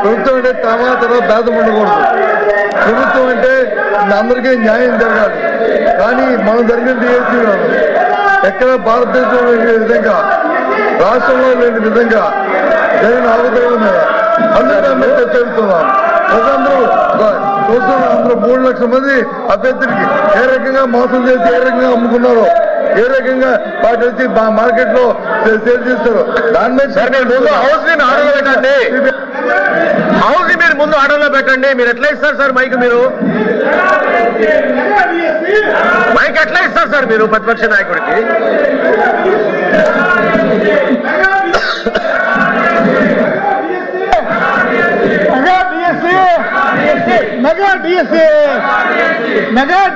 ప్రభుత్వం అంటే తర్వాత భేదం ఉండకూడదు. ప్రభుత్వం అంటే అందరికీ న్యాయం జరగాలి. కానీ మనం జరిగిన డిఎస్సీ ఎక్కడ భారతదేశంలో లేని విధంగా, రాష్ట్రంలో లేని విధంగా జరిగిన అవతల మీద అందరూ చర్చిస్తున్నాం. ప్రజలందరూ చూస్తున్నారు. అందరూ 3 లక్షల మంది అభ్యర్థులకి ఏ రకంగా మోసం చేసి ఏ రకంగా అమ్ముకున్నారో, ఏ రకంగా వాటి వచ్చి మార్కెట్ లో సేల్ చేస్తారు. దాని మీద హౌస్ మీరు ముందు ఆర్డర్లో పెట్టండి. మీరు ఎట్లా ఇస్తారు సార్ మైక్? మీరు మైక్ ఎట్లా ఇస్తారు సార్ మీరు ప్రతిపక్ష నాయకుడికి? మెగా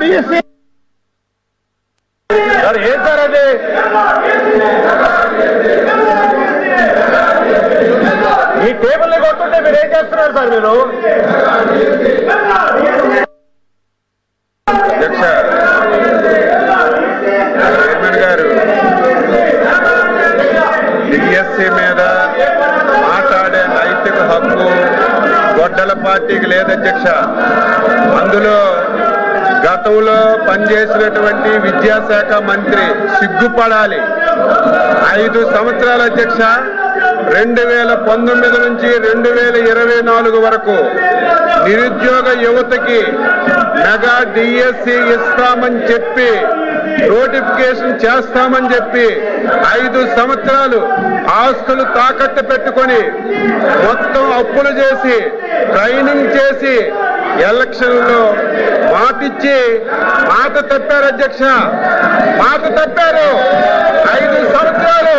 డిఎస్సీ సార్ ఏం సార్ అది? ఈ టేబుల్ని కొట్టుంటే మీరు ఏం చేస్తున్నారు సార్? మీరు అధ్యక్ష చైర్మన్ గారు డిఎస్సీ మీద మాట్లాడే నైతిక హక్కు గొడ్డల పార్టీకి లేదు అధ్యక్ష. అందులో గతంలో పనిచేసినటువంటి విద్యాశాఖ మంత్రి సిగ్గుపడాలి. 5 సంవత్సరాల అధ్యక్ష, 2019 నుంచి 2024 వరకు నిరుద్యోగ యువతకి మెగా డిఎస్సీ ఇస్తామని చెప్పి, నోటిఫికేషన్ చేస్తామని చెప్పి 5 సంవత్సరాలు ఆస్తులు తాకట్టు పెట్టుకొని మొత్తం అప్పులు చేసి ట్రైనింగ్ చేసి ఎలక్షన్లో మాటిచ్చి మాట తప్పారు అధ్యక్ష. మాట తప్పారు. 5 సంవత్సరాలు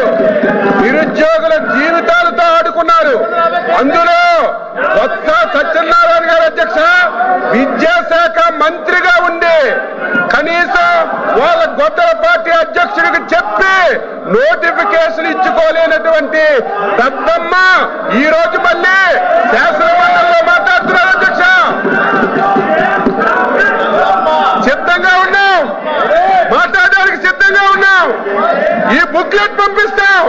నిరుద్యోగుల జీవితాలతో ఆడుకున్నారు. అందులో కొత్త సత్యనారాయణ గారు అధ్యక్ష విద్యాశాఖ మంత్రిగా ఉండి కనీసం వాళ్ళ గొడ్డల పార్టీ అధ్యక్షుడికి చెప్పి నోటిఫికేషన్ ఇచ్చుకోలేనటువంటి పెద్దమ్మ ఈ రోజు మళ్ళీ శాసనమండలిలో మాట్లాడుతున్నారు అధ్యక్ష. సిద్ధంగా ఉన్నాం, మాట్లాడడానికి సిద్ధంగా ఉన్నాం. ఈ బుక్లెట్ పంపిస్తాం.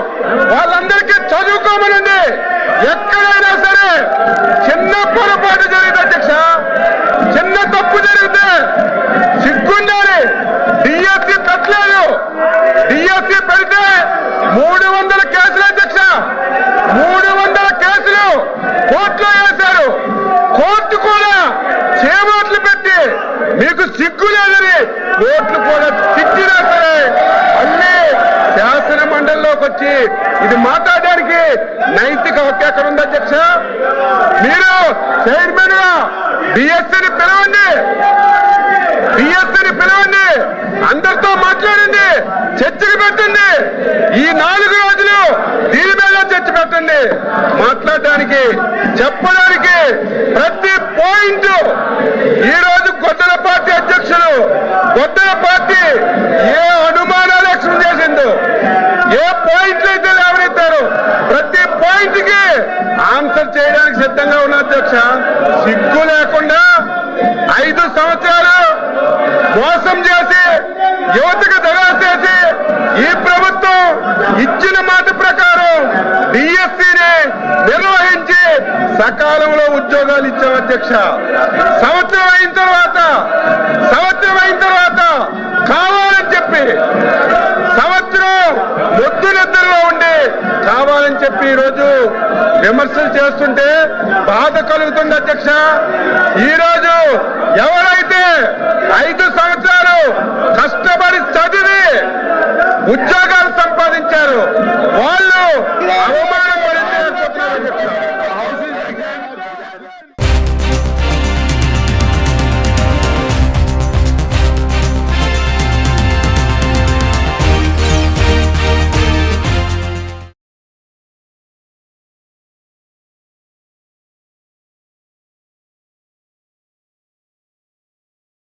వాళ్ళందరికీ చదువుకోమనండి. ఎక్కడైనా సరే చిన్న పొరపాటు జరిగింది అధ్యక్ష, చిన్న తప్పు జరిగితే సిగ్గుండాలి. డిఎస్సీ పెట్టలేదు. డిఎస్సీ పెడితే 300 కేసులు అధ్యక్ష. 300 కేసులు కోర్టులో వేశారు. కోర్టు కూడా చేమోట్లు పెట్టి మీకు సిగ్గు లేదని కోర్టులు కూడా తిట్టినా సరే అన్నీ శాసన మండలిలోకి వచ్చి ఇది మాట్లాడడానికి నైతిక హక్కు ఎక్కడ ఉంది అధ్యక్ష? మీరు చైర్మన్ గా డిఎస్సీని పిలవండి, డిఎస్సీని పిలవండి, అందరితో మాట్లాడండి, చర్చకు పెట్టండి. ఈ 4 రోజులు దీని మీద చర్చ పెట్టండి. మాట్లాడడానికి చెప్పడానికి ప్రతి పాయింట్ ఈ రోజు గొడ్డల పార్టీ అధ్యక్షులు, గొడ్డల పార్టీ ఏ అనుమానాలు వ్యక్తం చేసిందో, ఏ పాయింట్లు అయితే లేవనెత్తారు ప్రతి పాయింట్ కి ఆన్సర్ చేయడానికి సిద్ధంగా ఉన్న అధ్యక్ష. సిగ్గు లేకుండా 5 సంవత్సరాలు మోసం చేసి యువతకు దగా చేసి ఈ ప్రభుత్వం ఇచ్చిన మాట ప్రకారం డిఎస్సీని నిర్వహించి సకాలంలో ఉద్యోగాలు ఇచ్చాం అధ్యక్ష. సంవత్సరం అయిన తర్వాత కావాలని చెప్పి సంవత్సరం మొద్దు నిద్రలో ఉండి కావాలని చెప్పి ఈరోజు విమర్శలు చేస్తుంటే బాధ కలుగుతుంది అధ్యక్ష. ఈరోజు ఎవరైతే 5 సంవత్సరాలు కష్టపడి చదివి ఉద్యోగాలు సంపాదించారు వాళ్ళు